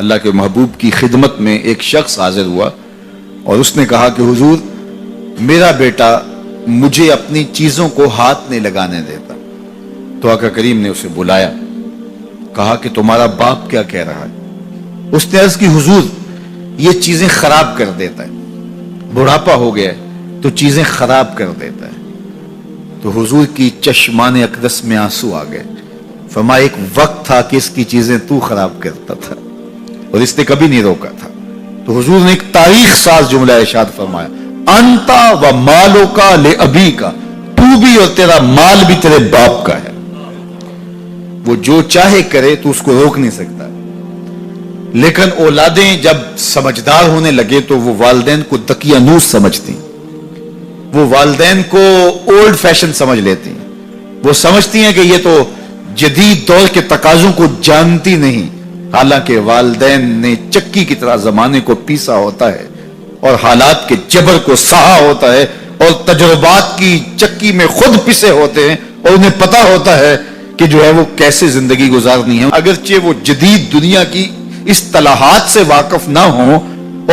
اللہ کے محبوب کی خدمت میں ایک شخص حاضر ہوا اور اس نے کہا کہ حضور میرا بیٹا مجھے اپنی چیزوں کو ہاتھ نہیں لگانے دیتا. تو آقا کریم نے اسے بلایا, کہا کہ تمہارا باپ کیا کہہ رہا ہے؟ اس نے عرض کی حضور یہ چیزیں خراب کر دیتا ہے, بڑھاپا ہو گیا ہے تو چیزیں خراب کر دیتا ہے. تو حضور کی چشمان اقدس میں آنسو آ گئے. فرمایا ایک وقت تھا کہ اس کی چیزیں تو خراب کرتا تھا اور اس نے کبھی نہیں روکا تھا. تو حضور نے ایک تاریخ ساز جملہ ارشاد فرمایا, انتا و مالو کا لے ابی کا, تو بھی اور تیرا مال بھی تیرے باپ کا ہے. وہ جو چاہے کرے تو اس کو روک نہیں سکتا. لیکن اولادیں جب سمجھدار ہونے لگے تو وہ والدین کو دقیانوس سمجھتی, وہ والدین کو اولڈ فیشن سمجھ لیتی ہیں. وہ سمجھتی ہیں کہ یہ تو جدید دور کے تقاضوں کو جانتی نہیں, حالانکہ والدین نے چکی کی طرح زمانے کو پیسا ہوتا ہے اور حالات کے جبر کو سہا ہوتا ہے اور تجربات کی چکی میں خود پسے ہوتے ہیں اور انہیں پتا ہوتا ہے کہ جو ہے وہ کیسے زندگی گزارنی ہے. اگرچہ وہ جدید دنیا کی اصطلاحات سے واقف نہ ہوں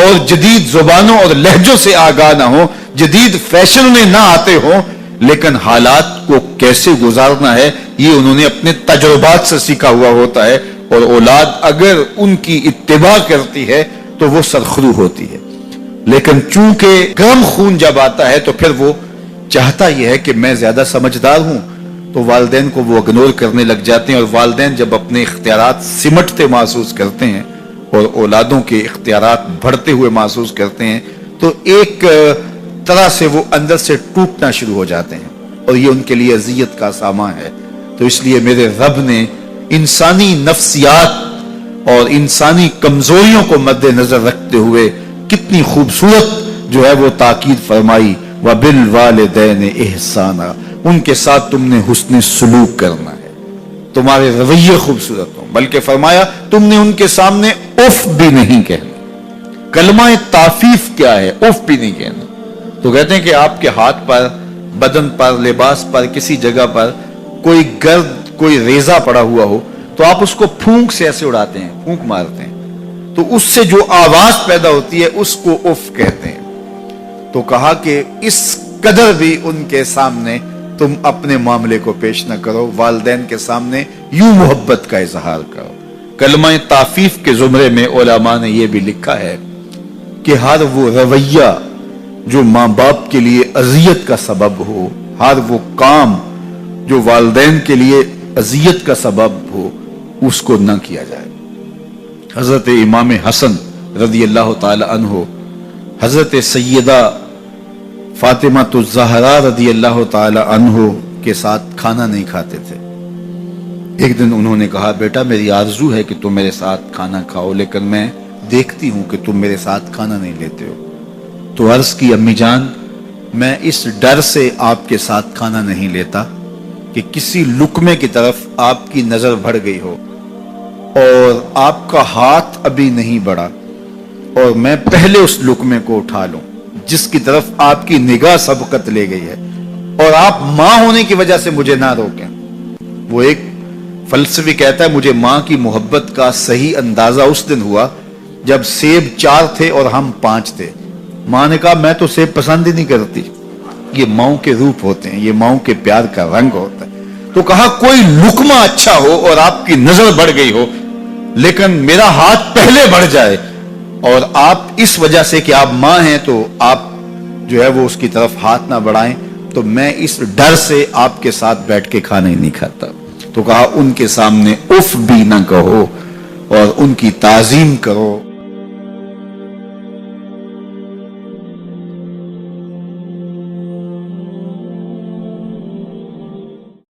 اور جدید زبانوں اور لہجوں سے آگاہ نہ ہوں, جدید فیشن میں نہ آتے ہوں, لیکن حالات کو کیسے گزارنا ہے یہ انہوں نے اپنے تجربات سے سیکھا ہوا ہوتا ہے. اور اولاد اگر ان کی اتباع کرتی ہے تو وہ سرخرو ہوتی ہے. لیکن چونکہ گرم خون جب آتا ہے تو پھر وہ چاہتا یہ ہے کہ میں زیادہ سمجھدار ہوں, تو والدین کو وہ اگنور کرنے لگ جاتے ہیں. اور والدین جب اپنے اختیارات سمٹتے محسوس کرتے ہیں اور اولادوں کے اختیارات بڑھتے ہوئے محسوس کرتے ہیں تو ایک طرح سے وہ اندر سے ٹوٹنا شروع ہو جاتے ہیں اور یہ ان کے لیے اذیت کا سامان ہے. تو اس لیے میرے رب نے انسانی نفسیات اور انسانی کمزوریوں کو مد نظر رکھتے ہوئے کتنی خوبصورت جو ہے وہ تاکید فرمائی, وَبِالْوَالِدَيْنِ إِحْسَانًا, ان کے ساتھ تم نے حسن سلوک کرنا ہے, تمہارے رویے خوبصورت ہوں. بلکہ فرمایا تم نے ان کے سامنے اف بھی نہیں کہنا. کلمہ تعفیف کیا ہے؟ اف بھی نہیں کہنا. تو کہتے ہیں کہ آپ کے ہاتھ پر, بدن پر, لباس پر, کسی جگہ پر کوئی گرد, کوئی ریزہ پڑا ہوا ہو تو آپ اس کو پھونک سے ایسے اڑاتے ہیں, پھونک مارتے ہیں, تو اس سے جو آواز پیدا ہوتی ہے اس کو اف کہتے ہیں. تو کہا کہ اس قدر بھی ان کے سامنے تم اپنے معاملے کو پیش نہ کرو, والدین کے سامنے یوں محبت کا اظہار کرو. کلمہ تعفیف کے زمرے میں علماء نے یہ بھی لکھا ہے کہ ہر وہ رویہ جو ماں باپ کے لیے اذیت کا سبب ہو, ہر وہ کام جو والدین کے لیے اذیت کا سبب ہو, اس کو نہ کیا جائے. حضرت امام حسن رضی اللہ تعالی عنہ حضرت سیدہ فاطمہ الزہرا رضی اللہ تعالی عنہ کے ساتھ کھانا نہیں کھاتے تھے. ایک دن انہوں نے کہا بیٹا میری آرزو ہے کہ تم میرے ساتھ کھانا کھاؤ, لیکن میں دیکھتی ہوں کہ تم میرے ساتھ کھانا نہیں لیتے ہو. تو عرض کی امی جان میں اس ڈر سے آپ کے ساتھ کھانا نہیں لیتا کہ کسی لقمے کی طرف آپ کی نظر بڑھ گئی ہو اور آپ کا ہاتھ ابھی نہیں بڑھا اور میں پہلے اس لقمے کو اٹھا لوں جس کی طرف آپ کی نگاہ سبقت لے گئی ہے, اور آپ ماں ہونے کی وجہ سے مجھے نہ روکیں. وہ ایک فلسفی کہتا ہے مجھے ماں کی محبت کا صحیح اندازہ اس دن ہوا جب سیب 4 تھے اور ہم 5 تھے. ماں نے کہا میں تو سیب پسند ہی نہیں کرتی, یہ ماؤں کے روپ ہوتے ہیں, یہ ماؤں کے پیار کا رنگ ہوتا ہے. تو کہا کوئی لقمہ اچھا ہو اور آپ کی نظر بڑھ گئی ہو, لیکن میرا ہاتھ پہلے بڑھ جائے اور آپ اس وجہ سے کہ آپ ماں ہیں تو آپ جو ہے وہ اس کی طرف ہاتھ نہ بڑھائیں, تو میں اس ڈر سے آپ کے ساتھ بیٹھ کے کھانا ہی نہیں کھاتا. تو کہا ان کے سامنے اف بھی نہ کہو اور ان کی تعظیم کرو.